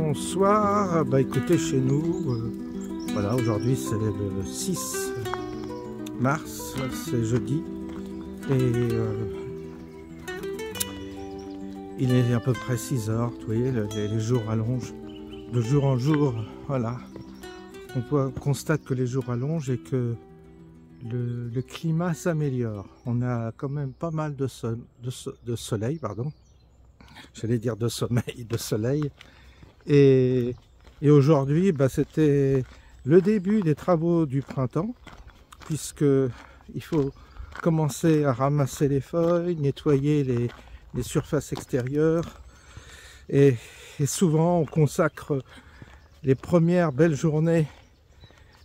Bonsoir, bah écoutez, chez nous, voilà, aujourd'hui c'est le 6 mars, c'est jeudi, et il est à peu près 6 heures, vous voyez, les jours rallongent, de jour en jour, voilà, on constate que les jours rallongent et que le climat s'améliore. On a quand même pas mal de soleil, pardon, j'allais dire de sommeil, de soleil. Et aujourd'hui, bah, c'était le début des travaux du printemps, puisque il faut commencer à ramasser les feuilles, nettoyer les surfaces extérieures. Et souvent, on consacre les premières belles journées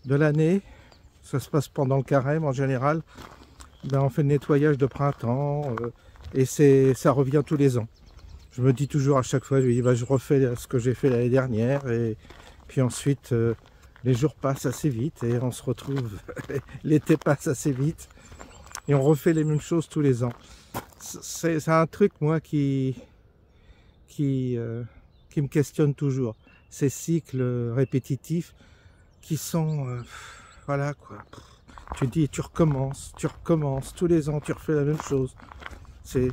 de l'année, ça se passe pendant le carême en général, ben, on fait le nettoyage de printemps, et ça revient tous les ans. Je me dis toujours à chaque fois, je me dis, bah, je refais ce que j'ai fait l'année dernière, et puis ensuite les jours passent assez vite et on se retrouve, l'été passe assez vite et on refait les mêmes choses tous les ans. C'est un truc, moi, qui me questionne toujours, ces cycles répétitifs qui sont, voilà quoi, tu dis, tu recommences, tous les ans tu refais la même chose, je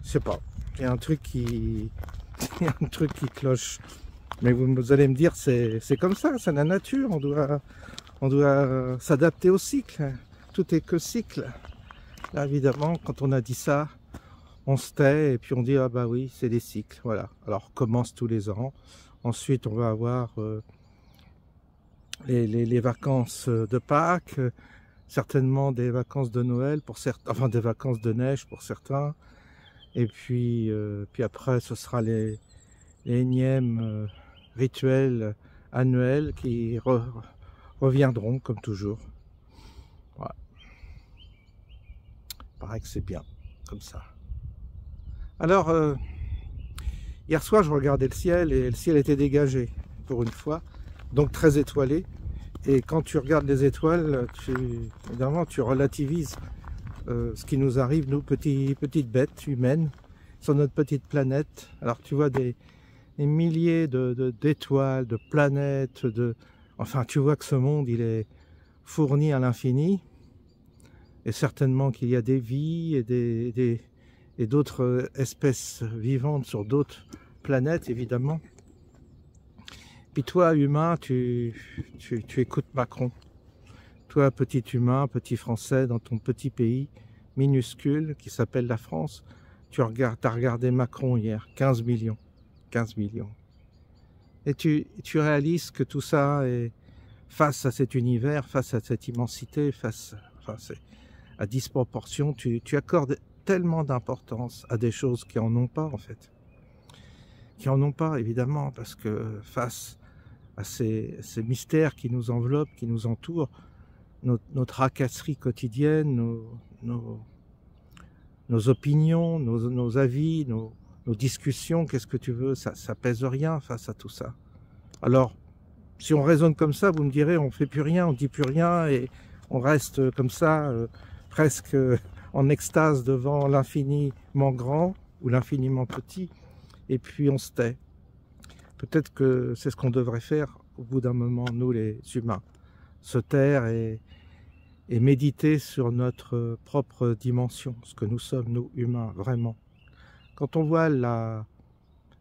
sais pas. Il y a un truc qui cloche. Mais vous allez me dire, c'est comme ça, c'est la nature. On doit s'adapter au cycle. Tout est que cycle. Là, évidemment, quand on a dit ça, on se tait et puis on dit, ah bah oui, c'est des cycles. Voilà. Alors, on commence tous les ans. Ensuite, on va avoir les vacances de Pâques, certainement des vacances de Noël pour certains, enfin des vacances de neige pour certains. Et puis après, ce sera les énièmes rituels annuels qui reviendront comme toujours. Voilà. Il paraît que c'est bien, comme ça. Alors, hier soir, je regardais le ciel et le ciel était dégagé, pour une fois, donc très étoilé. Et quand tu regardes les étoiles, évidemment, tu relativises ce qui nous arrive, nous, petites bêtes humaines, sur notre petite planète. Alors tu vois des milliers d'étoiles, de planètes, enfin tu vois que ce monde, il est fourni à l'infini, et certainement qu'il y a des vies et d'autres espèces vivantes sur d'autres planètes, évidemment. Puis toi, humain, tu écoutes Macron. Toi, petit humain, petit français, dans ton petit pays minuscule qui s'appelle la France, t'as regardé Macron hier, 15 millions. 15 millions. Et tu réalises que tout ça est face à cet univers, face à cette immensité, à disproportion, tu accordes tellement d'importance à des choses qui en ont pas, en fait. Qui en ont pas, évidemment, parce que face à ces mystères qui nous enveloppent, qui nous entourent, notre tracasserie quotidienne, nos opinions, nos avis, nos discussions, qu'est-ce que tu veux, ça pèse rien face à tout ça. Alors, si on raisonne comme ça, vous me direz, on fait plus rien, on dit plus rien, et on reste comme ça, presque en extase devant l'infiniment grand ou l'infiniment petit, et puis on se tait. Peut-être que c'est ce qu'on devrait faire au bout d'un moment, nous les humains. Se taire et méditer sur notre propre dimension, ce que nous sommes, nous, humains, vraiment. Quand on voit la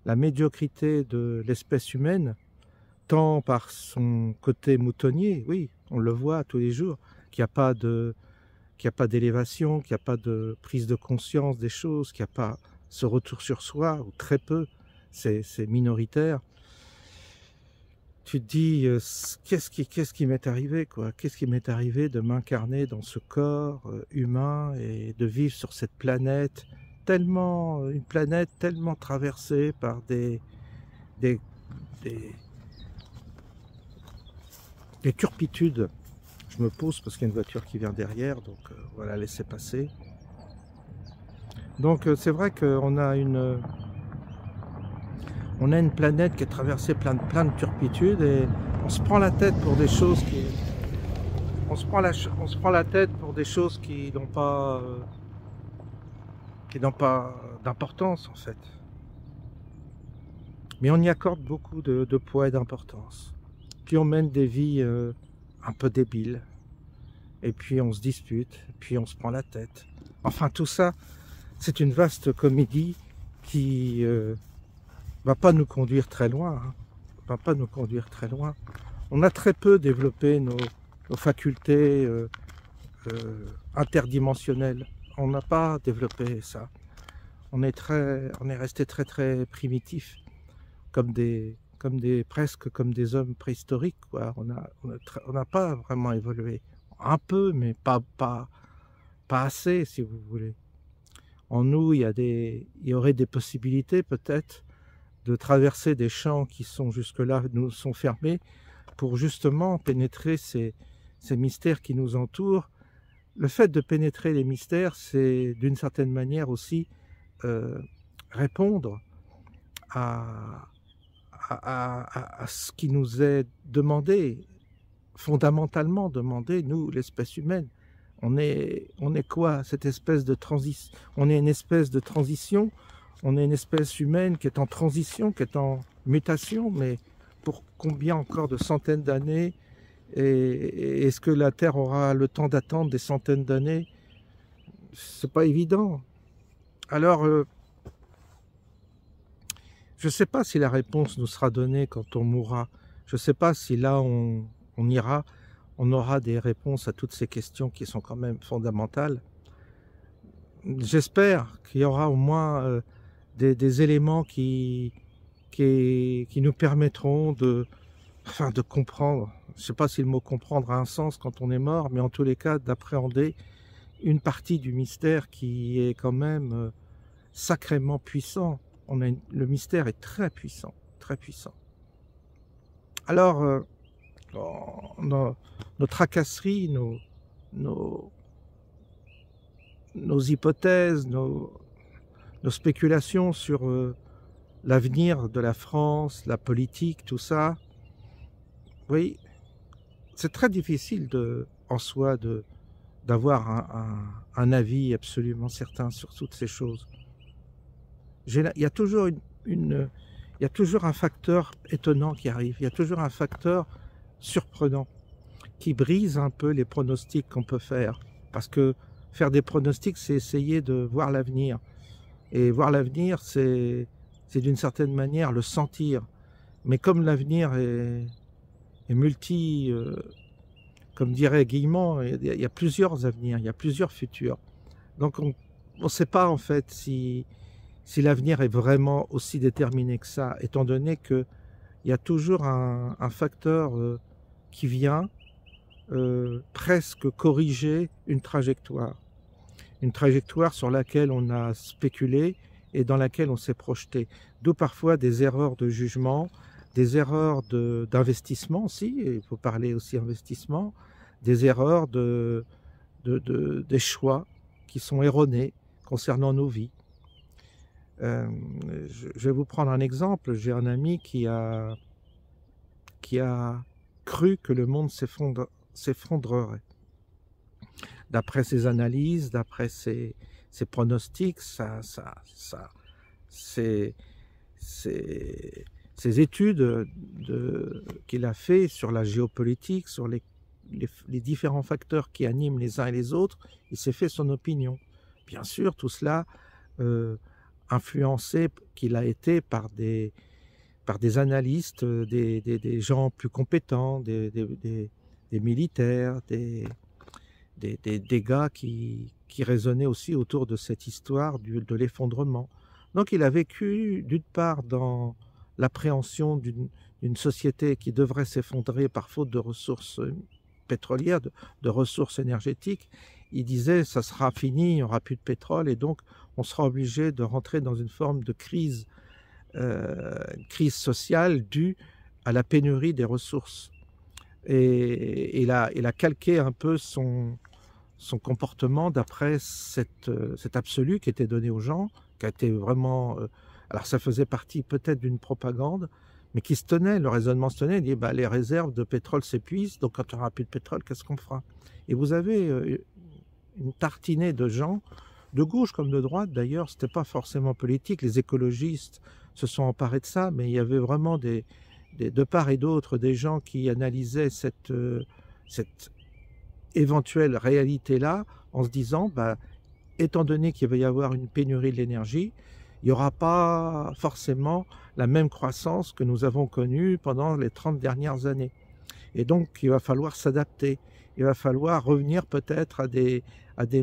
médiocrité de l'espèce humaine, tant par son côté moutonnier, oui, on le voit tous les jours, qu'il n'y a pas d'élévation, qu'il n'y a pas de prise de conscience des choses, qu'il n'y a pas ce retour sur soi, ou très peu, c'est minoritaire. Tu te dis, qu'est-ce qui m'est arrivé, quoi? Qu'est-ce qui m'est arrivé de m'incarner dans ce corps humain et de vivre sur cette planète, une planète tellement traversée par des turpitudes. Je me pose parce qu'il y a une voiture qui vient derrière, donc voilà, laissez passer. Donc c'est vrai qu'on a une planète qui est traversée plein de turpitudes, et on se prend la tête pour des choses qui n'ont pas d'importance, en fait. Mais on y accorde beaucoup de poids et d'importance. Puis on mène des vies un peu débiles. Et puis on se dispute, puis on se prend la tête. Enfin tout ça, c'est une vaste comédie qui va pas nous conduire très loin. Hein. Va pas nous conduire très loin. On a très peu développé nos facultés interdimensionnelles. On n'a pas développé ça. On est resté très primitif, presque comme des hommes préhistoriques, quoi. On n'a pas vraiment évolué. Un peu, mais pas assez, si vous voulez. En nous, il y aurait des possibilités, peut-être, de traverser des champs qui sont jusque-là, nous sont fermés, pour justement pénétrer ces mystères qui nous entourent. Le fait de pénétrer les mystères, c'est d'une certaine manière aussi répondre à ce qui nous est demandé, fondamentalement demandé, nous, l'espèce humaine. On est quoi? Cette espèce de transition. On est une espèce de transition. On est une espèce humaine qui est en transition, qui est en mutation, mais pour combien encore de centaines d'années? Et est-ce que la Terre aura le temps d'attendre des centaines d'années? C'est pas évident. Alors, je ne sais pas si la réponse nous sera donnée quand on mourra. Je ne sais pas si là on ira, on aura des réponses à toutes ces questions qui sont quand même fondamentales. J'espère qu'il y aura au moins des éléments qui nous permettront de comprendre. Je ne sais pas si le mot comprendre a un sens quand on est mort, mais en tous les cas d'appréhender une partie du mystère qui est quand même sacrément puissant. Le mystère est très puissant, très puissant. Alors, nos tracasseries, nos hypothèses, nos spéculations sur l'avenir de la France, la politique, tout ça, oui, c'est très difficile en soi d'avoir un avis absolument certain sur toutes ces choses. Il y a toujours il y a toujours un facteur étonnant qui arrive, il y a toujours un facteur surprenant qui brise un peu les pronostics qu'on peut faire. Parce que faire des pronostics, c'est essayer de voir l'avenir. Et voir l'avenir, c'est d'une certaine manière le sentir. Mais comme l'avenir est comme dirait Guillemot, il y a plusieurs avenirs, il y a plusieurs futurs. Donc on ne sait pas en fait si l'avenir est vraiment aussi déterminé que ça, étant donné qu'il y a toujours un facteur qui vient presque corriger une trajectoire sur laquelle on a spéculé et dans laquelle on s'est projeté. D'où parfois des erreurs de jugement, des erreurs d'investissement aussi, il faut parler aussi investissement, des erreurs des choix qui sont erronés concernant nos vies. Je vais vous prendre un exemple. J'ai un ami qui a cru que le monde s'effondrerait. D'après ses analyses, d'après ses pronostics, ses études qu'il a fait sur la géopolitique, sur les différents facteurs qui animent les uns et les autres, il s'est fait son opinion. Bien sûr, tout cela influencé qu'il a été par des analystes, des gens plus compétents, des militaires, des gars qui raisonnaient aussi autour de cette histoire de l'effondrement. Donc il a vécu d'une part dans l'appréhension d'une société qui devrait s'effondrer par faute de ressources pétrolières, de ressources énergétiques. Il disait ça sera fini, il n'y aura plus de pétrole et donc on sera obligé de rentrer dans une forme de crise sociale due à la pénurie des ressources. Et il a calqué un peu son comportement d'après cet absolu qui était donné aux gens, qui a été vraiment... alors ça faisait partie peut-être d'une propagande, mais qui se tenait, le raisonnement se tenait, il dit les réserves de pétrole s'épuisent, donc quand il n'y aura plus de pétrole, qu'est-ce qu'on fera? Et vous avez une tartinée de gens de gauche comme de droite d'ailleurs, c'était pas forcément politique, les écologistes se sont emparés de ça, mais il y avait vraiment de part et d'autre des gens qui analysaient cette éventuelle réalité-là en se disant, bah, étant donné qu'il va y avoir une pénurie de l'énergie, il n'y aura pas forcément la même croissance que nous avons connue pendant les 30 dernières années. Et donc, il va falloir s'adapter. Il va falloir revenir peut-être à des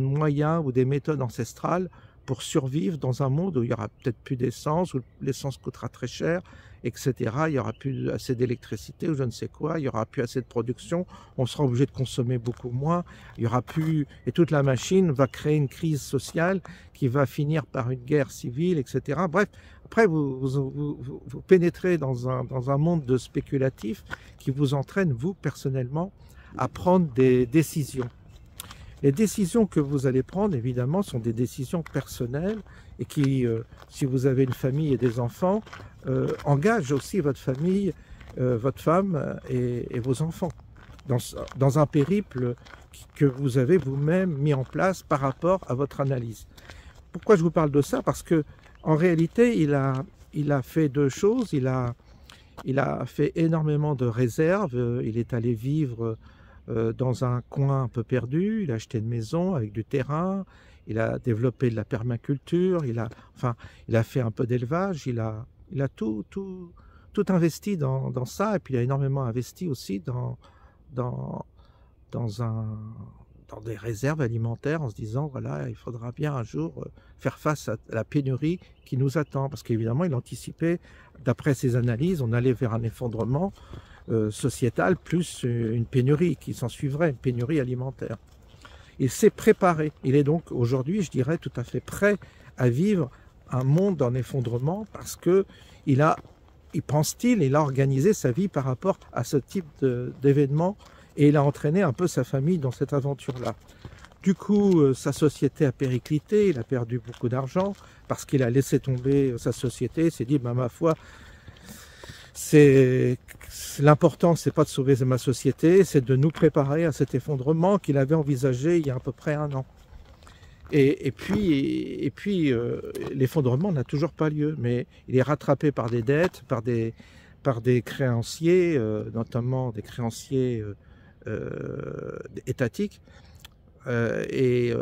moyens ou des méthodes ancestrales pour survivre dans un monde où il n'y aura peut-être plus d'essence, où l'essence coûtera très cher, etc. Il n'y aura plus assez d'électricité ou je ne sais quoi, il n'y aura plus assez de production, on sera obligé de consommer beaucoup moins, il y aura plus... Et toute la machine va créer une crise sociale qui va finir par une guerre civile, etc. Bref, après vous pénétrez dans un monde de spéculatifs qui vous entraîne, vous, personnellement, à prendre des décisions. Les décisions que vous allez prendre, évidemment, sont des décisions personnelles et qui, si vous avez une famille et des enfants, engagent aussi votre famille, votre femme et vos enfants dans un périple que vous avez vous-même mis en place par rapport à votre analyse. Pourquoi je vous parle de ça? Parce que en réalité, il a fait deux choses. Il a fait énormément de réserves. Il est allé vivre dans un coin un peu perdu, il a acheté une maison avec du terrain, il a développé de la permaculture, il a fait un peu d'élevage, il a tout investi dans ça, et puis il a énormément investi aussi dans des réserves alimentaires en se disant, voilà, il faudra bien un jour faire face à la pénurie qui nous attend, parce qu'évidemment, il anticipait, d'après ses analyses, on allait vers un effondrement sociétale, plus une pénurie qui s'en suivrait, une pénurie alimentaire. Il s'est préparé. Il est donc aujourd'hui, je dirais, tout à fait prêt à vivre un monde en effondrement parce que il pense-t-il, il a organisé sa vie par rapport à ce type d'événement et il a entraîné un peu sa famille dans cette aventure-là. Du coup, sa société a périclité, il a perdu beaucoup d'argent parce qu'il a laissé tomber sa société, il s'est dit, bah, ma foi, l'important, c'est pas de sauver ma société, c'est de nous préparer à cet effondrement qu'il avait envisagé il y a à peu près 1 an. Et puis l'effondrement n'a toujours pas lieu, mais il est rattrapé par des dettes, par des créanciers, notamment des créanciers étatiques, et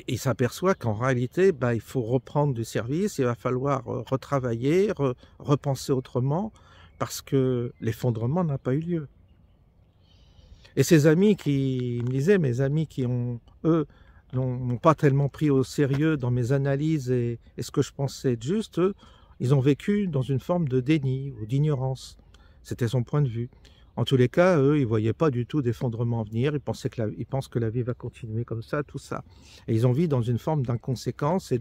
il s'aperçoit qu'en réalité, bah, il faut reprendre du service, il va falloir retravailler, repenser autrement, parce que l'effondrement n'a pas eu lieu. Et ses amis qui me disaient, mes amis qui ont, eux, n'ont pas tellement pris au sérieux dans mes analyses et ce que je pensais être juste, eux, ils ont vécu dans une forme de déni ou d'ignorance. C'était son point de vue. En tous les cas, eux, ils ne voyaient pas du tout d'effondrement venir, ils pensent que la vie va continuer comme ça, tout ça. Et ils ont vécu dans une forme d'inconséquence et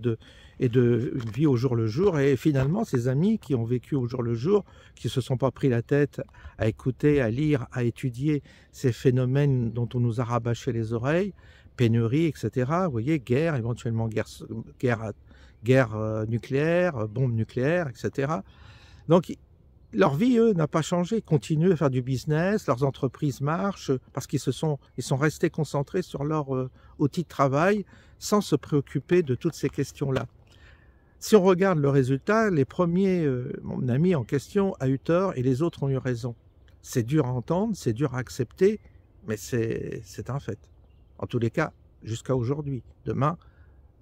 une vie au jour le jour. Et finalement, ces amis qui ont vécu au jour le jour, qui ne se sont pas pris la tête à écouter, à lire, à étudier ces phénomènes dont on nous a rabâché les oreilles, pénurie, etc. Vous voyez, guerre, éventuellement guerre nucléaire, bombes nucléaires, etc. Donc, leur vie, eux, n'a pas changé. Ils continuent à faire du business, leurs entreprises marchent parce ils sont restés concentrés sur leur outil de travail sans se préoccuper de toutes ces questions-là. Si on regarde le résultat, les premiers, mon ami en question a eu tort et les autres ont eu raison. C'est dur à entendre, c'est dur à accepter, mais c'est un fait. En tous les cas, jusqu'à aujourd'hui. Demain,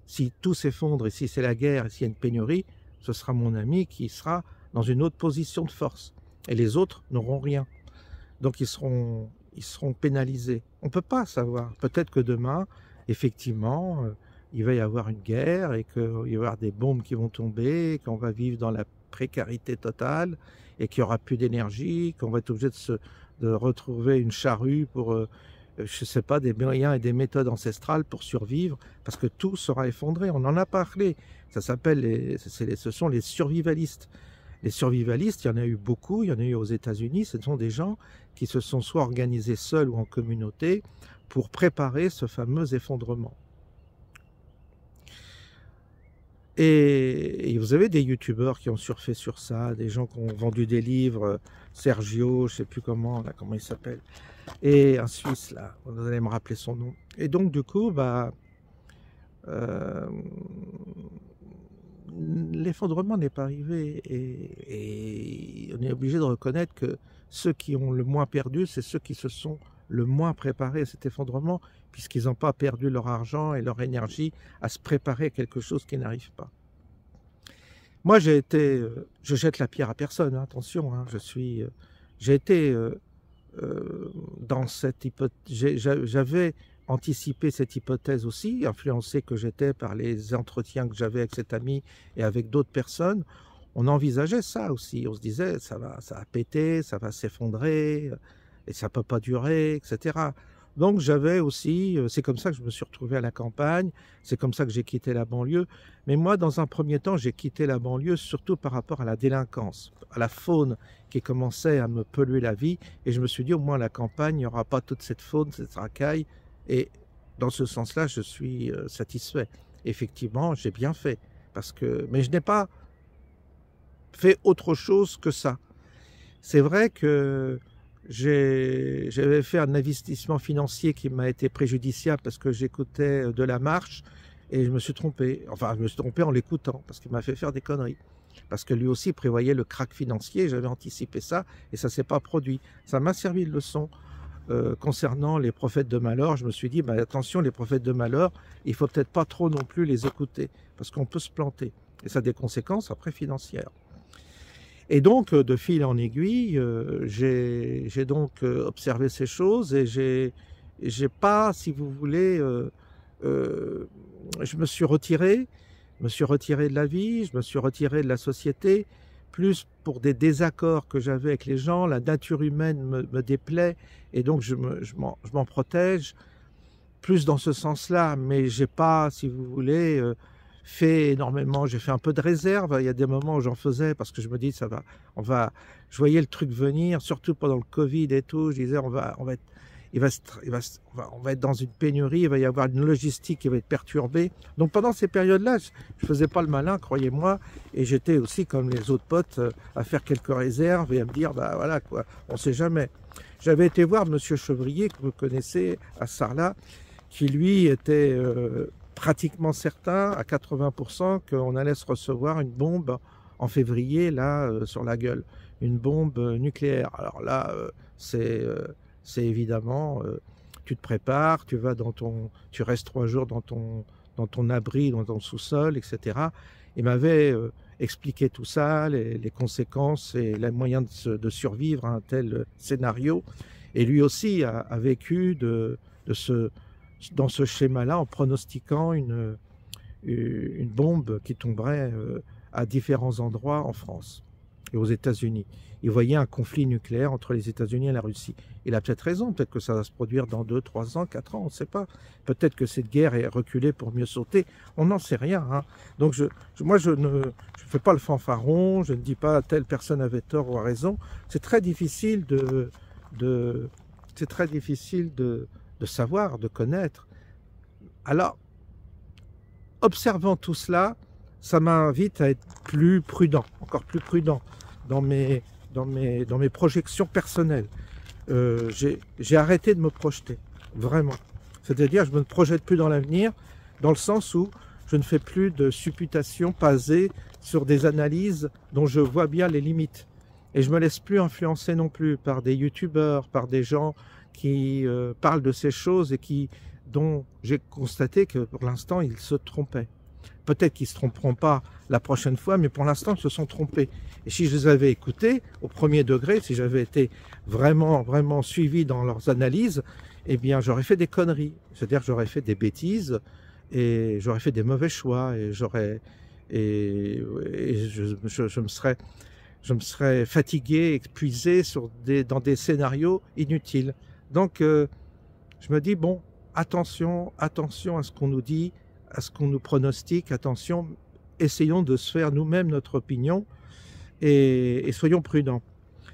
si tout s'effondre et si c'est la guerre et s'il y a une pénurie, ce sera mon ami qui sera dans une autre position de force. Et les autres n'auront rien. Donc ils seront pénalisés. On ne peut pas savoir. Peut-être que demain, effectivement, il va y avoir une guerre et qu'il va y avoir des bombes qui vont tomber, qu'on va vivre dans la précarité totale et qu'il n'y aura plus d'énergie, qu'on va être obligé de retrouver une charrue pour, je ne sais pas, des moyens et des méthodes ancestrales pour survivre, parce que tout sera effondré. On en a parlé. Ça s'appelle, ce sont les survivalistes. Les survivalistes, il y en a eu beaucoup, il y en a eu aux États-Unis. Ce sont des gens qui se sont soit organisés seuls ou en communauté pour préparer ce fameux effondrement. Et vous avez des youtubeurs qui ont surfé sur ça, des gens qui ont vendu des livres, Sergio, je ne sais plus comment il s'appelle, et un Suisse, là, vous allez me rappeler son nom. Et donc, du coup, bah, euh, l'effondrement n'est pas arrivé et on est obligé de reconnaître que ceux qui ont le moins perdu, c'est ceux qui se sont le moins préparés à cet effondrement, puisqu'ils n'ont pas perdu leur argent et leur énergie à se préparer à quelque chose qui n'arrive pas. Moi, je jette la pierre à personne, hein, attention, hein, j'ai été dans cette hypothèse, j'avais anticipé cette hypothèse aussi, influencé que j'étais par les entretiens que j'avais avec cet ami et avec d'autres personnes. On envisageait ça aussi, on se disait ça va péter, ça va s'effondrer et ça peut pas durer, etc. Donc j'avais aussi, c'est comme ça que je me suis retrouvé à la campagne, c'est comme ça que j'ai quitté la banlieue. Mais moi, dans un premier temps, j'ai quitté la banlieue surtout par rapport à la délinquance, à la faune qui commençait à me polluer la vie. Et je me suis dit, au moins à la campagne, il n'y aura pas toute cette faune, cette racaille. Et dans ce sens-là, je suis satisfait. Effectivement, j'ai bien fait. Mais je n'ai pas fait autre chose que ça. C'est vrai que j'avais fait un investissement financier qui m'a été préjudiciable parce que j'écoutais de la marche et je me suis trompé. Enfin, je me suis trompé en l'écoutant parce qu'il m'a fait faire des conneries. Parce que lui aussi prévoyait le krach financier, j'avais anticipé ça et ça ne s'est pas produit. Ça m'a servi de leçon concernant les prophètes de malheur. Je me suis dit, bah, attention, les prophètes de malheur, il ne faut peut-être pas trop non plus les écouter parce qu'on peut se planter. Et ça a des conséquences après financières. Et donc, de fil en aiguille, j'ai donc observé ces choses et j'ai pas, si vous voulez, je me suis retiré de la vie, je me suis retiré de la société, plus pour des désaccords que j'avais avec les gens, la nature humaine me déplaît et donc je m'en protège, plus dans ce sens-là, mais j'ai pas, si vous voulez, fait énormément, j'ai fait un peu de réserve, il y a des moments où j'en faisais parce que je me dis je voyais le truc venir, surtout pendant le Covid et tout, je disais on va être dans une pénurie, il va y avoir une logistique qui va être perturbée. Donc pendant ces périodes-là, je faisais pas le malin, croyez-moi, et j'étais aussi comme les autres potes à faire quelques réserves et à me dire bah voilà quoi, on sait jamais. J'avais été voir Monsieur Chevrier que vous connaissez à Sarlat, qui lui était pratiquement certain, à 80%, qu'on allait se recevoir une bombe en février, là, sur la gueule. Une bombe nucléaire. Alors là, c'est évidemment, tu te prépares, tu restes 3 jours dans ton abri, dans ton sous-sol, etc. Il m'avait expliqué tout ça, les conséquences et les moyens de survivre à un tel scénario. Et lui aussi a vécu dans ce schéma-là, en pronostiquant une bombe qui tomberait à différents endroits en France et aux États-Unis. Il voyait un conflit nucléaire entre les États-Unis et la Russie. Il a peut-être raison, peut-être que ça va se produire dans 2, 3 ans, 4 ans, on ne sait pas. Peut-être que cette guerre est reculée pour mieux sauter, on n'en sait rien. Hein. Donc moi, je ne fais pas le fanfaron, je ne dis pas telle personne avait tort ou a raison. C'est très difficile de savoir, de connaître. Alors, observant tout cela, ça m'invite à être plus prudent, encore plus prudent dans mes projections personnelles. J'ai arrêté de me projeter, vraiment. C'est-à-dire, je ne me projette plus dans l'avenir, dans le sens où je ne fais plus de supputations basées sur des analyses dont je vois bien les limites. Et je ne me laisse plus influencer non plus par des youtubeurs, par des gens qui parlent de ces choses et dont j'ai constaté que pour l'instant, ils se trompaient. Peut-être qu'ils ne se tromperont pas la prochaine fois, mais pour l'instant, ils se sont trompés. Et si je les avais écoutés au premier degré, si j'avais été vraiment, vraiment suivi dans leurs analyses, eh bien, j'aurais fait des conneries. C'est-à-dire que j'aurais fait des bêtises et j'aurais fait des mauvais choix et je me serais fatigué, épuisé dans des scénarios inutiles. Donc, je me dis, bon, attention à ce qu'on nous dit, à ce qu'on nous pronostique, attention, essayons de se faire nous-mêmes notre opinion et soyons prudents.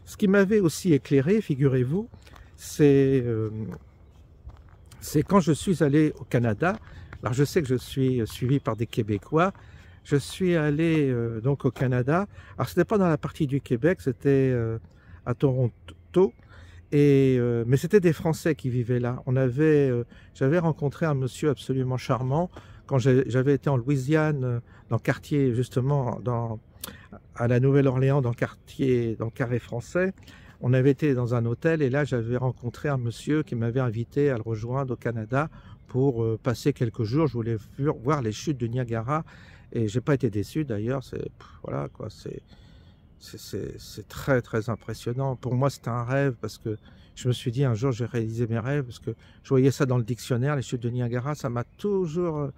Ce qui m'avait aussi éclairé, figurez-vous, c'est quand je suis allé au Canada. Alors je sais que je suis suivi par des Québécois. Je suis allé donc au Canada. Alors c'était pas dans la partie du Québec, c'était à Toronto. Mais c'était des Français qui vivaient là. J'avais rencontré un monsieur absolument charmant quand j'avais été en Louisiane, dans le quartier, justement, à la Nouvelle-Orléans, dans le carré français, on avait été dans un hôtel et là, j'avais rencontré un monsieur qui m'avait invité à le rejoindre au Canada pour passer quelques jours. Je voulais voir les chutes du Niagara et j'ai pas été déçu d'ailleurs. Voilà quoi, c'est très très impressionnant. Pour moi, c'était un rêve parce que je me suis dit un jour, j'ai réalisé mes rêves parce que je voyais ça dans le dictionnaire, les chutes de Niagara, ça m'a toujours...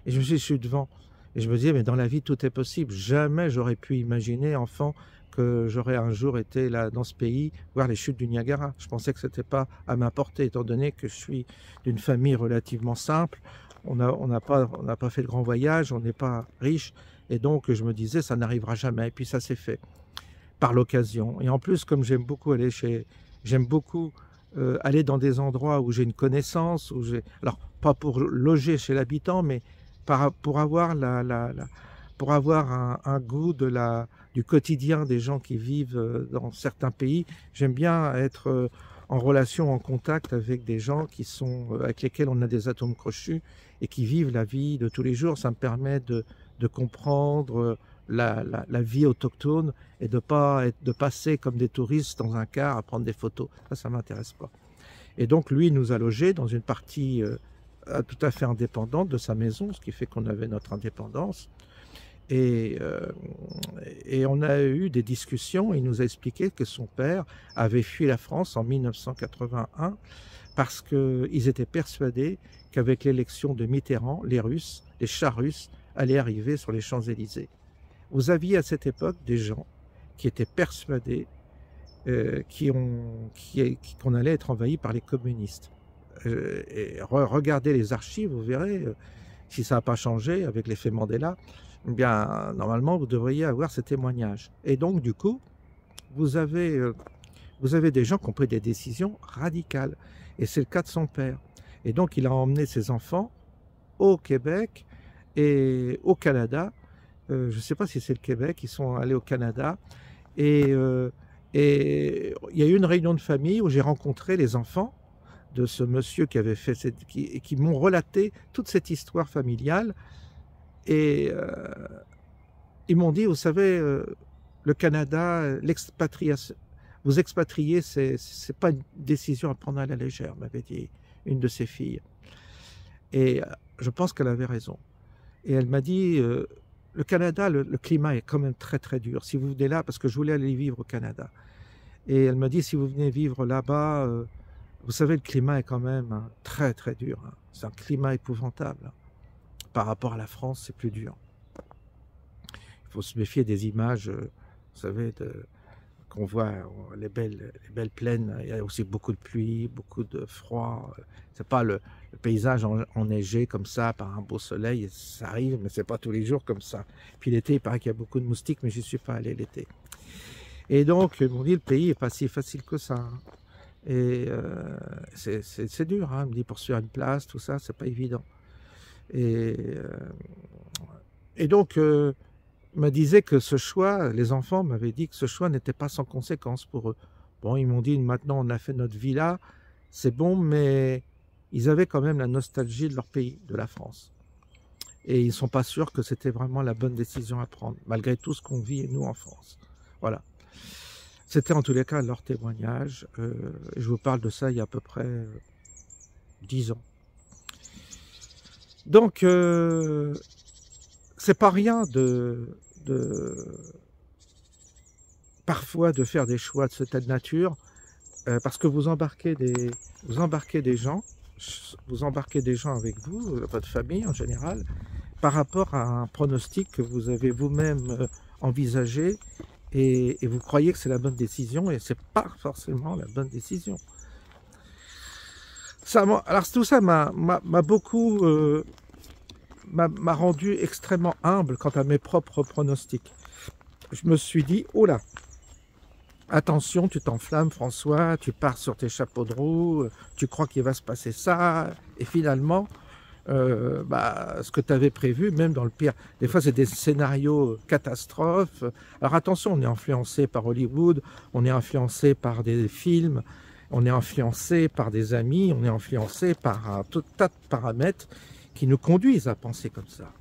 Et je me suis dit, je suis devant. Et je me disais, mais dans la vie, tout est possible. Jamais j'aurais pu imaginer, enfant, que j'aurais un jour été là, dans ce pays, voir les chutes du Niagara. Je pensais que ce n'était pas à ma portée, étant donné que je suis d'une famille relativement simple. On n'a pas fait de grands voyages, on n'est pas riche. Et donc, je me disais, ça n'arrivera jamais. Et puis, ça s'est fait, par l'occasion. Et en plus, comme j'aime beaucoup aller dans des endroits où j'ai une connaissance, alors pas pour loger chez l'habitant, mais pour avoir, un goût du quotidien des gens qui vivent dans certains pays. J'aime bien être en relation, en contact avec des gens avec lesquels on a des atomes crochus et qui vivent la vie de tous les jours. Ça me permet de comprendre la vie autochtone et de passer comme des touristes dans un car à prendre des photos. Ça m'intéresse pas. Et donc lui nous a logés dans une partie tout à fait indépendante de sa maison, ce qui fait qu'on avait notre indépendance. Et on a eu des discussions. Il nous a expliqué que son père avait fui la France en 1981 parce qu'ils étaient persuadés qu'avec l'élection de Mitterrand, les chars russes allaient arriver sur les Champs-Élysées. Vous aviez à cette époque des gens qui étaient persuadés qu'on allait être envahi par les communistes. Regardez les archives, vous verrez, si ça n'a pas changé avec l'effet Mandela, eh bien, normalement, vous devriez avoir ces témoignages. Et donc, du coup, vous avez des gens qui ont pris des décisions radicales. Et c'est le cas de son père. Et donc, il a emmené ses enfants au Québec et au Canada. Je ne sais pas si c'est le Québec, ils sont allés au Canada. Et il y a eu une réunion de famille où j'ai rencontré les enfants de ce monsieur qui avait fait qui m'ont relaté toute cette histoire familiale. Et ils m'ont dit, vous savez, le Canada, l'expatriation, vous expatrier, c'est pas une décision à prendre à la légère, m'avait dit une de ses filles. Et je pense qu'elle avait raison. Et elle m'a dit, le Canada, le climat est quand même très très dur. Si vous venez là, parce que je voulais aller vivre au Canada. Et elle m'a dit, si vous venez vivre là-bas, vous savez, le climat est quand même très très dur. C'est un climat épouvantable. Par rapport à la France, c'est plus dur. Il faut se méfier des images, vous savez, qu'on voit les belles plaines. Il y a aussi beaucoup de pluie, beaucoup de froid. C'est pas le paysage enneigé comme ça, par un beau soleil. Ça arrive, mais c'est pas tous les jours comme ça. Puis l'été, il paraît qu'il y a beaucoup de moustiques, mais j'y suis pas allé l'été. Et donc, ils m'ont dit, le pays est pas si facile que ça. Et c'est dur, hein. Il me dit, pour se faire une place, tout ça, c'est pas évident. Et donc, me disait que ce choix, les enfants m'avaient dit que ce choix n'était pas sans conséquence pour eux. Bon, ils m'ont dit, maintenant on a fait notre vie là, c'est bon, mais ils avaient quand même la nostalgie de leur pays, de la France. Et ils ne sont pas sûrs que c'était vraiment la bonne décision à prendre, malgré tout ce qu'on vit, nous, en France. Voilà. C'était en tous les cas leur témoignage. Je vous parle de ça il y a à peu près 10 ans. Donc, c'est pas rien parfois de faire des choix de cette nature, parce que vous embarquez des gens avec vous, votre famille en général, par rapport à un pronostic que vous avez vous-même envisagé, et vous croyez que c'est la bonne décision, et c'est pas forcément la bonne décision. Alors tout ça m'a beaucoup m'a rendu extrêmement humble quant à mes propres pronostics. Je me suis dit, oh là, attention, tu t'enflammes François, tu pars sur tes chapeaux de roue, tu crois qu'il va se passer ça, et finalement, ce que tu avais prévu, même dans le pire, des fois c'est des scénarios catastrophes. Alors attention, on est influencé par Hollywood, on est influencé par des films, on est influencé par des amis, on est influencé par un tout tas de paramètres qui nous conduisent à penser comme ça.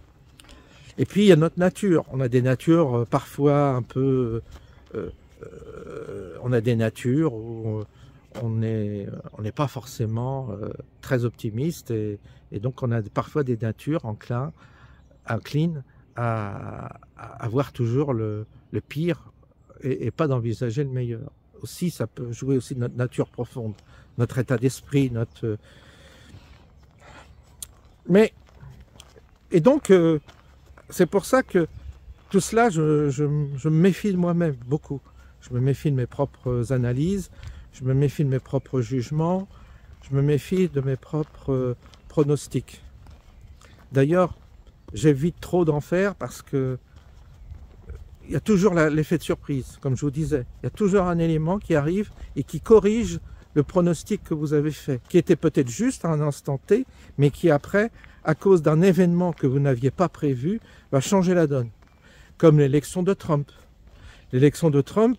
Et puis il y a notre nature. On a des natures parfois un peu... on a des natures où on n'est pas forcément très optimiste et donc on a parfois des natures inclines à voir toujours le pire et pas d'envisager le meilleur. Aussi, ça peut jouer aussi de notre nature profonde, notre état d'esprit, notre... Et donc, c'est pour ça que tout cela, je me méfie de moi-même beaucoup. Je me méfie de mes propres analyses, je me méfie de mes propres jugements, je me méfie de mes propres pronostics. D'ailleurs, j'évite trop d'en faire parce que il y a toujours l'effet de surprise, comme je vous disais. Il y a toujours un élément qui arrive et qui corrige le pronostic que vous avez fait, qui était peut-être juste à un instant T, mais qui après, à cause d'un événement que vous n'aviez pas prévu, va changer la donne. Comme l'élection de Trump. L'élection de Trump,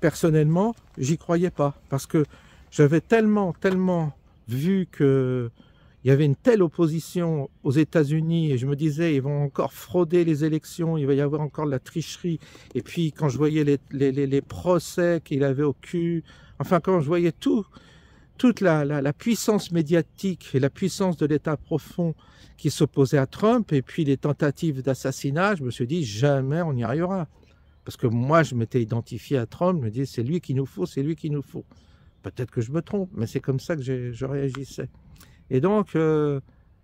personnellement, j'y croyais pas, parce que j'avais tellement vu que il y avait une telle opposition aux États-Unis et je me disais, ils vont encore frauder les élections, il va y avoir encore de la tricherie. Et puis, quand je voyais les procès qu'il avait au cul, enfin, quand je voyais toute la puissance médiatique et la puissance de l'État profond qui s'opposait à Trump, et puis les tentatives d'assassinat, je me suis dit, jamais on y arrivera. Parce que moi, je m'étais identifié à Trump, je me disais, c'est lui qu'il nous faut, c'est lui qu'il nous faut. Peut-être que je me trompe, mais c'est comme ça que je réagissais. Et donc,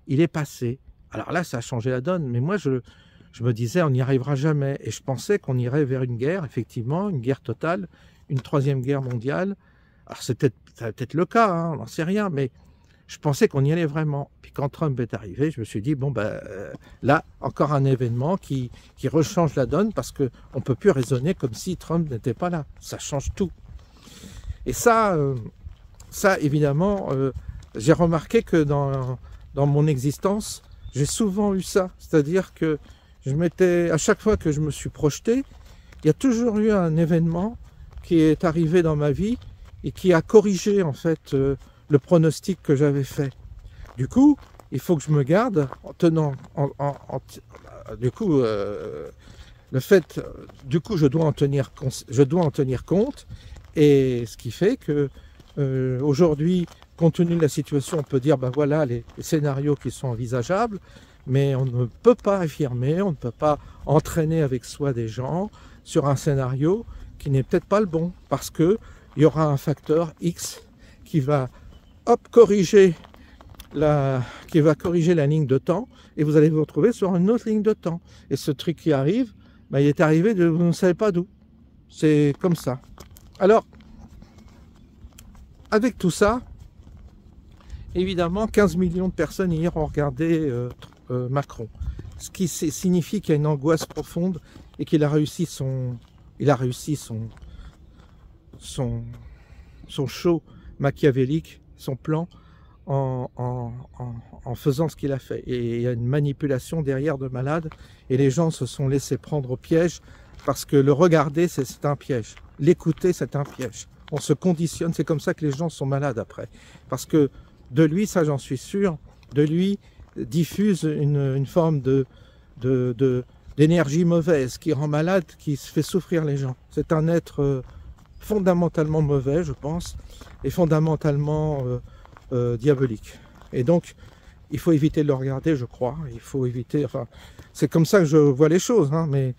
il est passé. Alors là, ça a changé la donne. Mais moi, je me disais, on n'y arrivera jamais. Et je pensais qu'on irait vers une guerre, effectivement, une guerre totale, une troisième guerre mondiale. Alors, ça va peut-être le cas, hein, on n'en sait rien, mais je pensais qu'on y allait vraiment. Puis quand Trump est arrivé, je me suis dit, bon, ben, là, encore un événement qui rechange la donne parce qu'on ne peut plus raisonner comme si Trump n'était pas là. Ça change tout. Et ça évidemment... j'ai remarqué que dans mon existence, j'ai souvent eu ça. C'est-à-dire que à chaque fois que je me suis projeté, il y a toujours eu un événement qui est arrivé dans ma vie et qui a corrigé en fait le pronostic que j'avais fait. Du coup, il faut que je me garde en tenant... je dois en tenir compte. Et ce qui fait que aujourd'hui, compte tenu de la situation, on peut dire, ben voilà les scénarios qui sont envisageables, mais on ne peut pas affirmer, on ne peut pas entraîner avec soi des gens sur un scénario qui n'est peut-être pas le bon, parce qu'il y aura un facteur X qui va corriger la ligne de temps, et vous allez vous retrouver sur une autre ligne de temps. Et ce truc qui arrive, ben, il est arrivé de vous ne savez pas d'où. C'est comme ça. Alors, avec tout ça, évidemment, 15 millions de personnes hier ont regardé Macron. Ce qui signifie qu'il y a une angoisse profonde et qu'il a réussi son show machiavélique, son plan, en faisant ce qu'il a fait. Et il y a une manipulation derrière de malade et les gens se sont laissés prendre au piège parce que le regarder, c'est un piège. L'écouter, c'est un piège. On se conditionne, c'est comme ça que les gens sont malades après. Parce que de lui, ça j'en suis sûr, de lui diffuse une forme d'énergie mauvaise qui rend malade, qui se fait souffrir les gens. C'est un être fondamentalement mauvais, je pense, et fondamentalement diabolique. Et donc, il faut éviter de le regarder, je crois. Il faut éviter, enfin, c'est comme ça que je vois les choses, hein, mais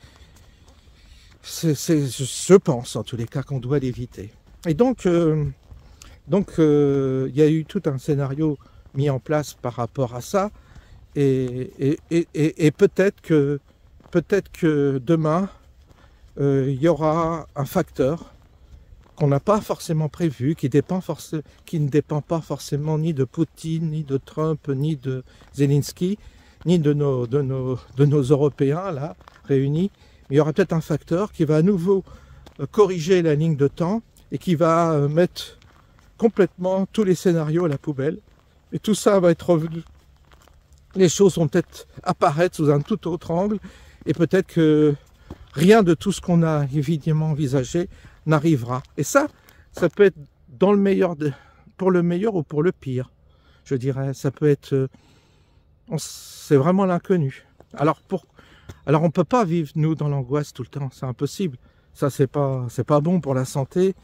je pense en tous les cas qu'on doit l'éviter. Et donc, il y a eu tout un scénario mis en place par rapport à ça, et peut-être que demain, il y aura un facteur qu'on n'a pas forcément prévu, qui ne dépend pas forcément ni de Poutine, ni de Trump, ni de Zelensky, ni de nos Européens là réunis. Mais il y aura peut-être un facteur qui va à nouveau corriger la ligne de temps et qui va mettre complètement tous les scénarios à la poubelle. Et tout ça va être revenu. Les choses vont peut-être apparaître sous un tout autre angle et peut-être que rien de tout ce qu'on a évidemment envisagé n'arrivera. Et ça peut être pour le meilleur ou pour le pire, je dirais. Ça peut être C'est vraiment l'inconnu. Alors on ne peut pas vivre, nous, dans l'angoisse tout le temps, c'est impossible. Ça, c'est pas bon pour la santé,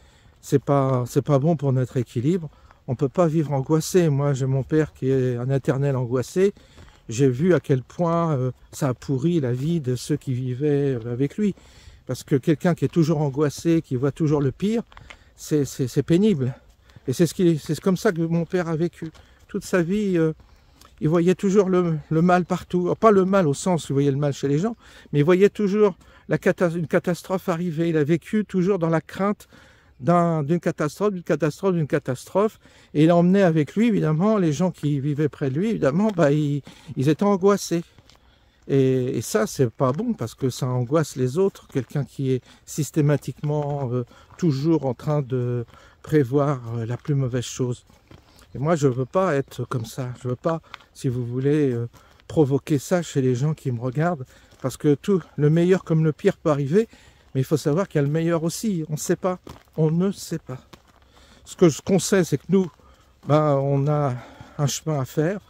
c'est pas bon pour notre équilibre. On ne peut pas vivre angoissé. Moi, j'ai mon père qui est un éternel angoissé. J'ai vu à quel point ça a pourri la vie de ceux qui vivaient avec lui. Parce que quelqu'un qui est toujours angoissé, qui voit toujours le pire, c'est pénible. Et c'est comme ça que mon père a vécu. Toute sa vie, il voyait toujours le mal partout. Pas le mal au sens où il voyait le mal chez les gens, mais il voyait toujours une catastrophe arriver. Il a vécu toujours dans la crainte d'une catastrophe, d'une catastrophe. Et il emmenait avec lui, évidemment, les gens qui vivaient près de lui, évidemment, ils étaient angoissés. Et ça, c'est pas bon parce que ça angoisse les autres. Quelqu'un qui est systématiquement toujours en train de prévoir la plus mauvaise chose. Et moi, je veux pas être comme ça. Je veux pas, si vous voulez, provoquer ça chez les gens qui me regardent. Parce que tout, le meilleur comme le pire peut arriver. Mais il faut savoir qu'il y a le meilleur aussi. On ne sait pas. On ne sait pas. Ce qu'on sait, c'est que nous, on a un chemin à faire.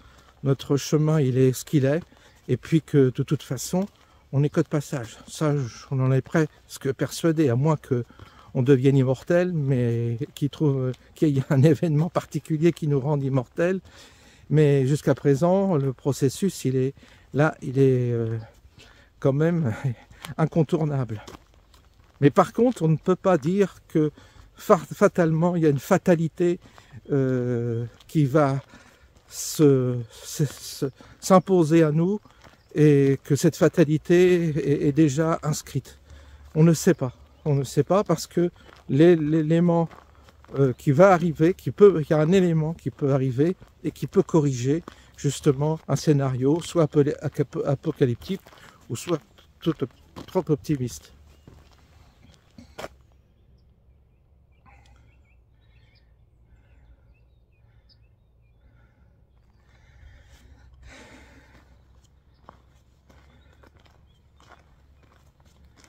Notre chemin, il est ce qu'il est. Et puis que de toute façon, on n'est que de passage. Ça, on en est presque persuadé, à moins qu'on devienne immortel, mais qu'il y ait un événement particulier qui nous rende immortels. Mais jusqu'à présent, le processus, il est quand même incontournable. Mais par contre, on ne peut pas dire que fatalement, il y a une fatalité qui va s'imposer à nous et que cette fatalité est déjà inscrite. On ne sait pas. On ne sait pas parce que l'élément qui va arriver, il y a un élément qui peut arriver et qui peut corriger justement un scénario, soit apocalyptique ou soit trop optimiste.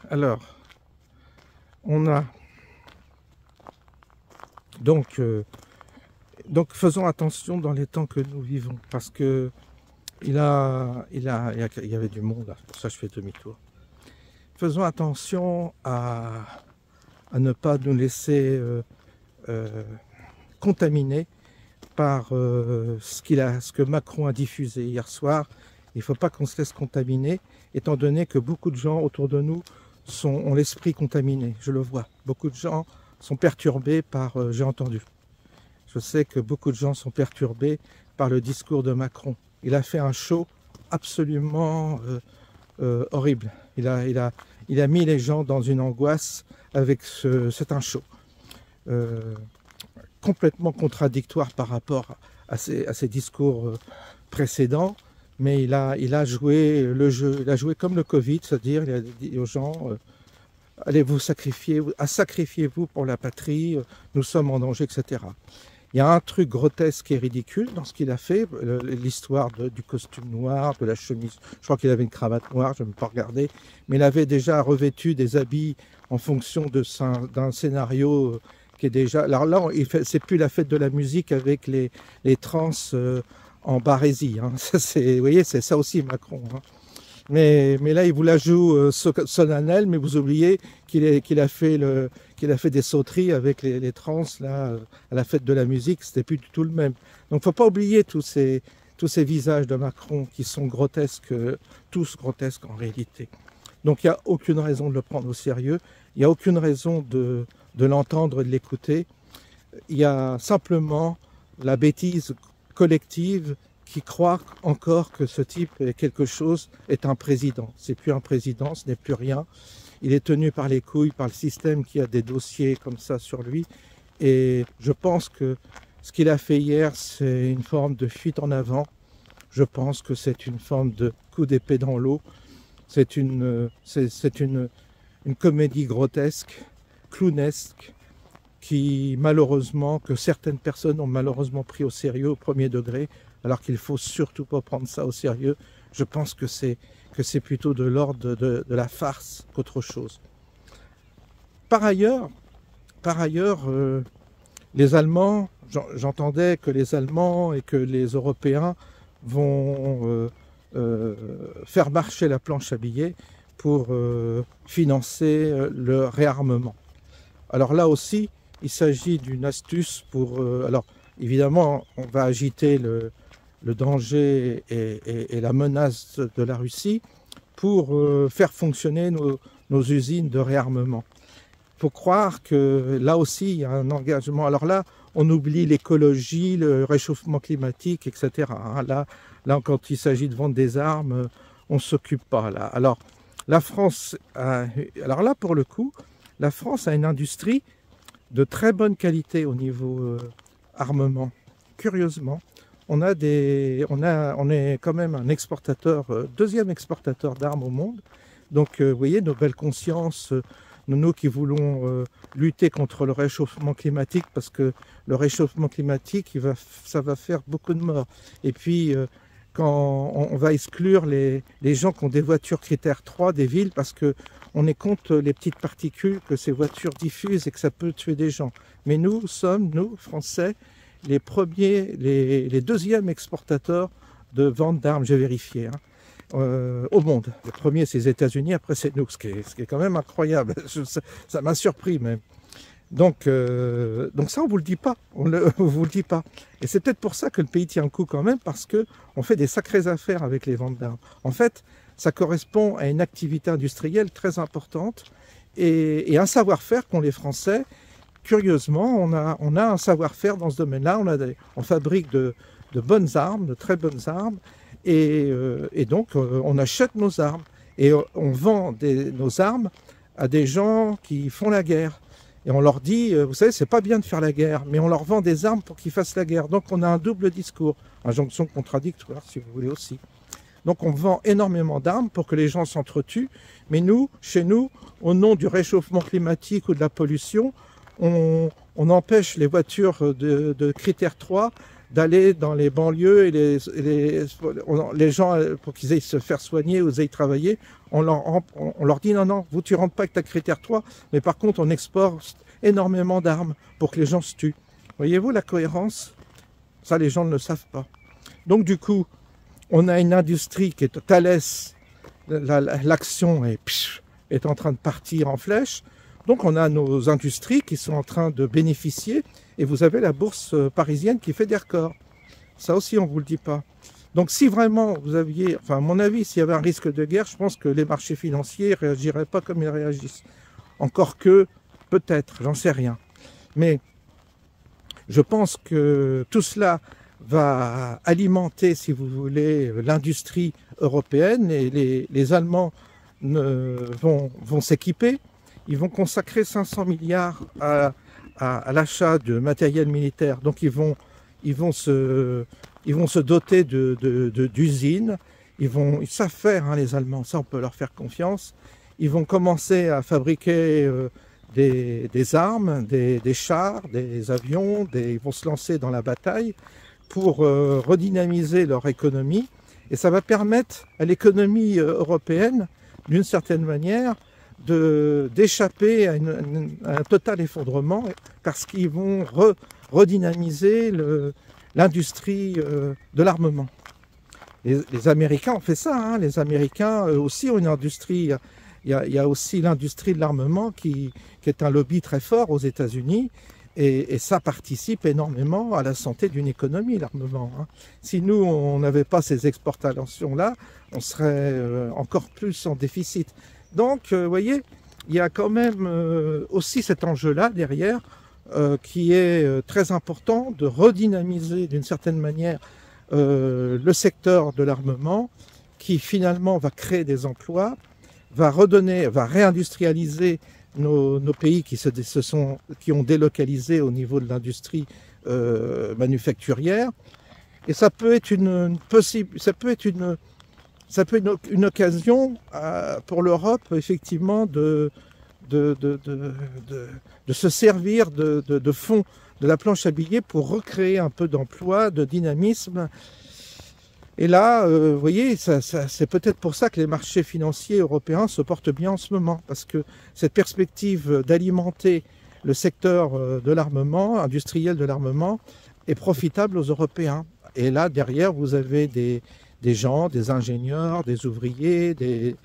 Alors, on a donc faisons attention dans les temps que nous vivons, parce que il y avait du monde, pour ça je fais demi-tour. Faisons attention à ne pas nous laisser contaminer par ce que Macron a diffusé hier soir. Il ne faut pas qu'on se laisse contaminer, étant donné que beaucoup de gens autour de nous ont l'esprit contaminé. Je le vois. Beaucoup de gens sont perturbés par... j'ai entendu. Je sais que beaucoup de gens sont perturbés par le discours de Macron. Il a fait un show absolument horrible. Il a mis les gens dans une angoisse avec c'est un show. Complètement contradictoire par rapport à ses discours précédents. Mais il a joué le jeu, il a joué comme le Covid, c'est-à-dire il a dit aux gens allez vous sacrifiez-vous pour la patrie, nous sommes en danger, etc. Il y a un truc grotesque et ridicule dans ce qu'il a fait, l'histoire du costume noir, de la chemise, je crois qu'il avait une cravate noire, je ne vais pas regarder, mais il avait déjà revêtu des habits en fonction d'un scénario qui est déjà... Alors là, c'est plus la fête de la musique avec les trans... en barésie, hein. Vous voyez, c'est ça aussi Macron. Hein. Mais là, il vous la joue solennelle, mais vous oubliez qu'il a fait des sauteries avec les trans là, à la fête de la musique, c'était plus du tout le même. Donc, faut pas oublier tous ces visages de Macron qui sont grotesques, tous grotesques en réalité. Donc, il n'y a aucune raison de le prendre au sérieux, il n'y a aucune raison de l'entendre et de l'écouter. Il y a simplement la bêtise collective qui croit encore que ce type est quelque chose, est un président. C'est plus un président, ce n'est plus rien. Il est tenu par les couilles, par le système qui a des dossiers comme ça sur lui. Et je pense que ce qu'il a fait hier, c'est une forme de fuite en avant. Je pense que c'est une forme de coup d'épée dans l'eau. C'est une comédie grotesque, clownesque, qui malheureusement, que certaines personnes ont malheureusement pris au sérieux au premier degré, alors qu'il ne faut surtout pas prendre ça au sérieux. Je pense que c'est plutôt de l'ordre de la farce qu'autre chose. Par ailleurs, les Allemands, j'entendais que les Allemands et que les Européens vont faire marcher la planche à billets pour financer le réarmement. Alors là aussi, il s'agit d'une astuce pour... alors évidemment, on va agiter le danger et la menace de la Russie pour faire fonctionner nos usines de réarmement. Il faut croire que là aussi, il y a un engagement. Alors là, on oublie l'écologie, le réchauffement climatique, etc. Là, quand il s'agit de vendre des armes, on ne s'occupe pas. Là. Alors, la France, alors là, pour le coup, la France a une industrie de très bonne qualité au niveau armement. Curieusement, on est quand même un exportateur, deuxième exportateur d'armes au monde. Donc, vous voyez, nos belles consciences, nous qui voulons lutter contre le réchauffement climatique, parce que le réchauffement climatique, ça va faire beaucoup de morts. Et puis, quand on va exclure les gens qui ont des voitures critères 3 des villes, parce qu'on est contre les petites particules que ces voitures diffusent et que ça peut tuer des gens. Mais nous sommes, nous, Français, les premiers, les deuxièmes exportateurs de vente d'armes, j'ai vérifié, au monde. Le premier, c'est les États-Unis, après c'est nous, ce qui est quand même incroyable. Ça m'a surpris même. Donc ça, on vous le dit pas. Vous le dit pas. Et c'est peut-être pour ça que le pays tient le coup quand même, parce qu'on fait des sacrées affaires avec les ventes d'armes. En fait, ça correspond à une activité industrielle très importante et un savoir-faire qu'ont les Français. Curieusement, on a un savoir-faire dans ce domaine-là. On fabrique de bonnes armes, de très bonnes armes. Et donc, on achète nos armes et on vend nos armes à des gens qui font la guerre. Et on leur dit, vous savez, c'est pas bien de faire la guerre, mais on leur vend des armes pour qu'ils fassent la guerre. Donc, on a un double discours, injonction contradictoire, si vous voulez aussi. Donc, on vend énormément d'armes pour que les gens s'entretuent. Mais nous, chez nous, au nom du réchauffement climatique ou de la pollution, on empêche les voitures de critère 3 d'aller dans les banlieues et les gens, pour qu'ils aillent se faire soigner ou aillent travailler, on leur dit non, vous tu rentres pas avec ta critère 3, mais par contre on exporte énormément d'armes pour que les gens se tuent. Voyez-vous la cohérence? Ça, les gens ne le savent pas. Donc du coup, on a une industrie qui est Thales, l'action est en train de partir en flèche. Donc on a nos industries qui sont en train de bénéficier, et vous avez la bourse parisienne qui fait des records. Ça aussi, on ne vous le dit pas. Donc si vraiment vous aviez, enfin à mon avis, s'il y avait un risque de guerre, je pense que les marchés financiers ne réagiraient pas comme ils réagissent. Encore que, peut-être, j'en sais rien. Mais je pense que tout cela va alimenter, si vous voulez, l'industrie européenne, et les Allemands vont s'équiper. Ils vont consacrer 500 milliards à l'achat de matériel militaire. Donc ils vont se doter d'usines. Ils savent faire, les Allemands, ça on peut leur faire confiance. Ils vont commencer à fabriquer des armes, des chars, des avions. Ils vont se lancer dans la bataille pour redynamiser leur économie. Et ça va permettre à l'économie européenne, d'une certaine manière, d'échapper à un total effondrement, parce qu'ils vont redynamiser l'industrie de l'armement. Les Américains ont fait ça, les Américains eux aussi ont une industrie. Il y a aussi l'industrie de l'armement qui est un lobby très fort aux États-Unis, et ça participe énormément à la santé d'une économie, l'armement. Si nous, on n'avait pas ces exportations-là, on serait encore plus en déficit. Donc, vous voyez, il y a quand même aussi cet enjeu-là derrière qui est très important, de redynamiser d'une certaine manière le secteur de l'armement, qui finalement va créer des emplois, va réindustrialiser nos pays qui ont délocalisé au niveau de l'industrie manufacturière. Et ça peut être une occasion pour l'Europe, effectivement, de se servir de fonds de la planche à billets pour recréer un peu d'emploi, de dynamisme. Et là, vous voyez, c'est peut-être pour ça que les marchés financiers européens se portent bien en ce moment, parce que cette perspective d'alimenter le secteur de l'armement, industriel de l'armement, est profitable aux Européens. Et là, derrière, vous avez des gens, des ingénieurs, des ouvriers, des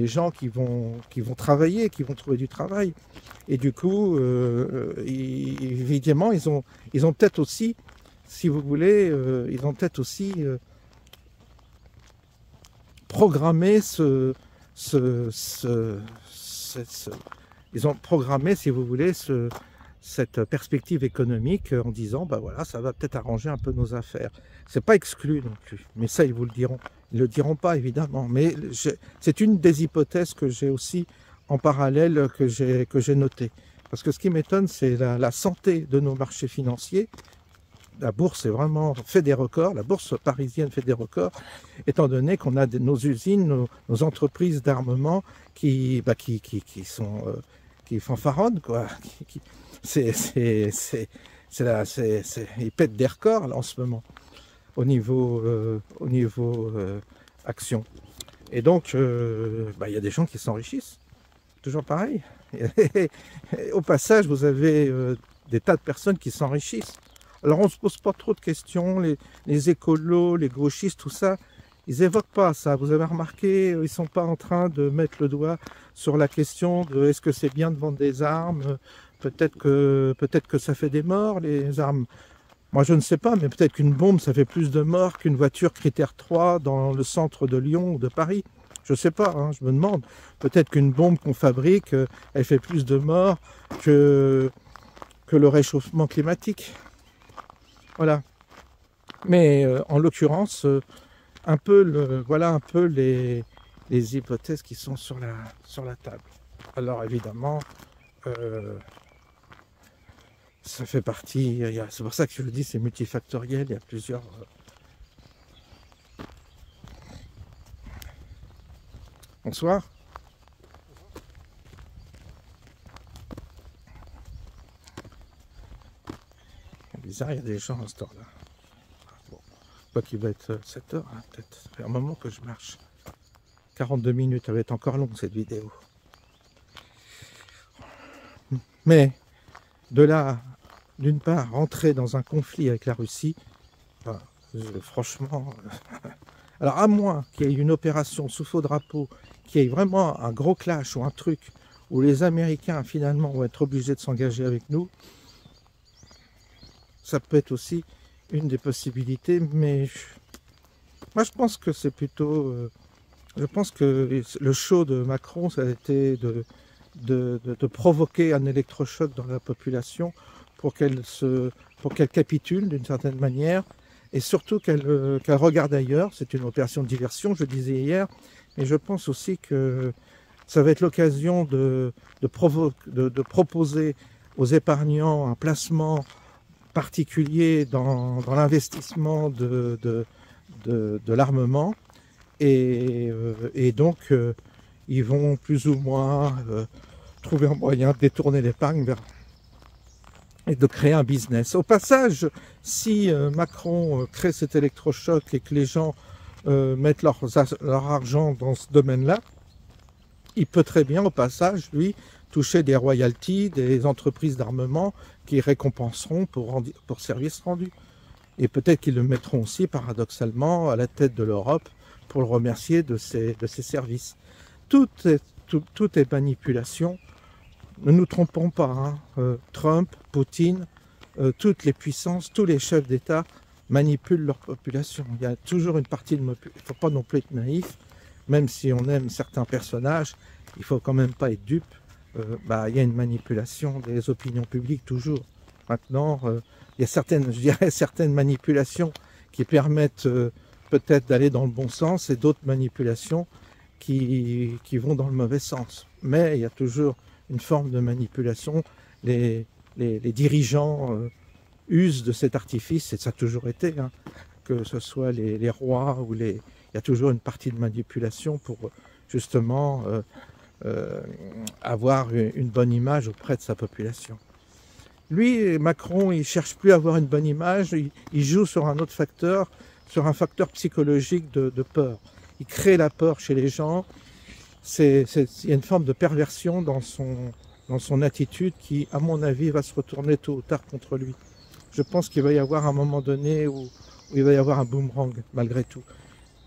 gens qui vont travailler, qui vont trouver du travail. Et du coup, évidemment, ils ont peut-être aussi, si vous voulez, ils ont peut-être aussi programmé ils ont programmé, si vous voulez, cette perspective économique en disant, bah voilà, ça va peut-être arranger un peu nos affaires. C'est pas exclu non plus, mais ça, ils vous le diront. Ils le diront pas, évidemment, mais c'est une des hypothèses que j'ai aussi en parallèle que j'ai notée. Parce que ce qui m'étonne, c'est la santé de nos marchés financiers. La bourse est vraiment fait des records, la bourse parisienne fait des records, étant donné qu'on a nos usines, nos entreprises d'armement qui fanfaronnent, quoi. Ils pètent des records là, en ce moment au niveau action. Et donc, il y a des gens qui s'enrichissent, toujours pareil. Au passage, vous avez des tas de personnes qui s'enrichissent. Alors on ne se pose pas trop de questions, les écolos, les gauchistes, tout ça, ils évoquent pas ça. Vous avez remarqué, ils ne sont pas en train de mettre le doigt sur la question de est-ce que c'est bien de vendre des armes, peut-être que ça fait des morts, les armes. Moi je ne sais pas, mais peut-être qu'une bombe ça fait plus de morts qu'une voiture critère 3 dans le centre de Lyon ou de Paris. Je ne sais pas, hein, je me demande. Peut-être qu'une bombe qu'on fabrique, elle fait plus de morts que le réchauffement climatique. Voilà. Mais en l'occurrence, voilà un peu les hypothèses qui sont sur la table. Alors évidemment, ça fait partie, c'est pour ça que je le dis, c'est multifactoriel, il y a plusieurs... Bonsoir. C'est bizarre, il y a des gens à ce temps-là. Bon, quoi qu'il va être 7 heures, hein, peut-être. Ça fait un moment que je marche. 42 minutes, elle va être encore longue cette vidéo. Mais de là, d'une part, rentrer dans un conflit avec la Russie, franchement... Alors à moins qu'il y ait une opération sous faux drapeau, qu'il y ait vraiment un gros clash ou un truc où les Américains finalement vont être obligés de s'engager avec nous, ça peut être aussi une des possibilités, mais moi je pense que c'est plutôt... je pense que le show de Macron, ça a été de provoquer un électrochoc dans la population pour qu'elle capitule d'une certaine manière, et surtout qu'elle regarde ailleurs. C'est une opération de diversion, je disais hier, mais je pense aussi que ça va être l'occasion de proposer aux épargnants un placement particulier dans l'investissement de l'armement, et donc ils vont plus ou moins trouver un moyen de détourner l'épargne et de créer un business. Au passage, si Macron crée cet électrochoc et que les gens mettent leur argent dans ce domaine-là, il peut très bien, au passage, lui, toucher des royalties des entreprises d'armement qui récompenseront pour service rendu. Et peut-être qu'ils le mettront aussi, paradoxalement, à la tête de l'Europe pour le remercier de ses services. Tout est manipulation. Ne nous trompons pas, hein. Trump, Poutine, toutes les puissances, tous les chefs d'État manipulent leur population. Il y a toujours une partie de... Il ne faut pas non plus être naïf, même si on aime certains personnages, il ne faut quand même pas être dupe. Il y a une manipulation des opinions publiques toujours. Maintenant, il y a certaines manipulations qui permettent peut-être d'aller dans le bon sens, et d'autres manipulations qui vont dans le mauvais sens. Mais il y a toujours une forme de manipulation. Les dirigeants usent de cet artifice, et ça a toujours été, hein, que ce soit les rois ou il y a toujours une partie de manipulation pour justement avoir une bonne image auprès de sa population. Lui, Macron, il ne cherche plus à avoir une bonne image, il joue sur un autre facteur, sur un facteur psychologique de peur. Il crée la peur chez les gens. Il y a une forme de perversion dans son attitude qui, à mon avis, va se retourner tôt ou tard contre lui. Je pense qu'il va y avoir un moment donné où il va y avoir un boomerang malgré tout.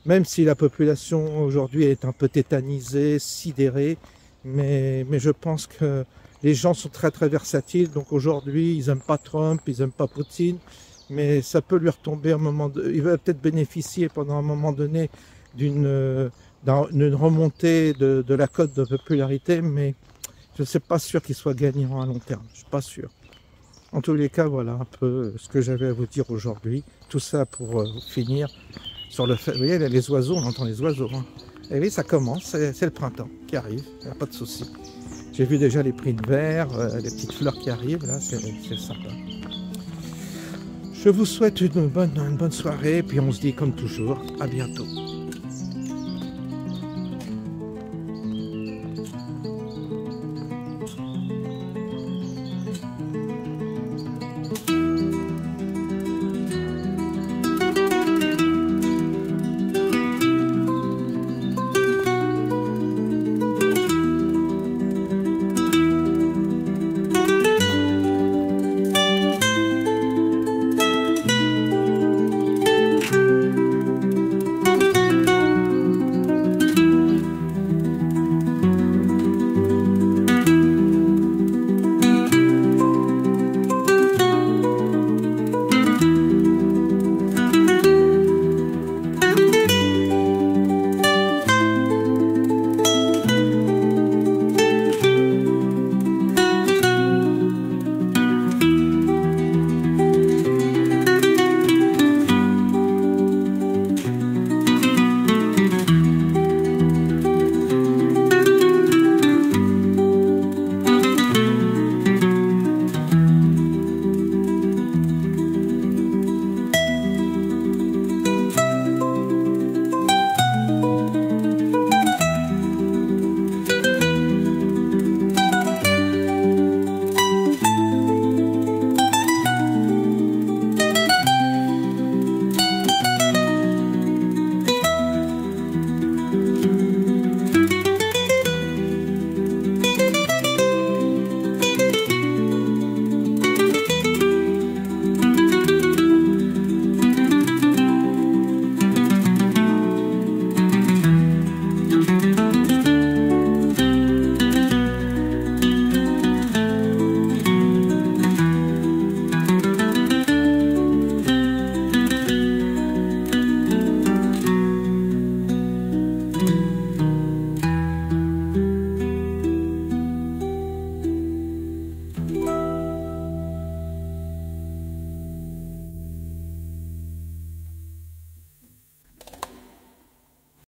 Même si la population aujourd'hui est un peu tétanisée, sidérée, mais je pense que les gens sont très très versatiles. Donc aujourd'hui, ils n'aiment pas Trump, ils n'aiment pas Poutine, mais ça peut lui retomber un moment. Il va peut-être bénéficier pendant un moment donné d'une remontée de la cote de popularité, mais je ne suis pas sûr qu'il soit gagnant à long terme. Je ne suis pas sûr. En tous les cas, voilà un peu ce que j'avais à vous dire aujourd'hui. Tout ça pour finir sur le fait. Vous voyez, les oiseaux, on entend les oiseaux. Hein. Et oui, ça commence, c'est le printemps qui arrive, il n'y a pas de souci. J'ai vu déjà les prix de verre, les petites fleurs qui arrivent, là, c'est sympa. Je vous souhaite une bonne soirée, puis on se dit comme toujours, à bientôt.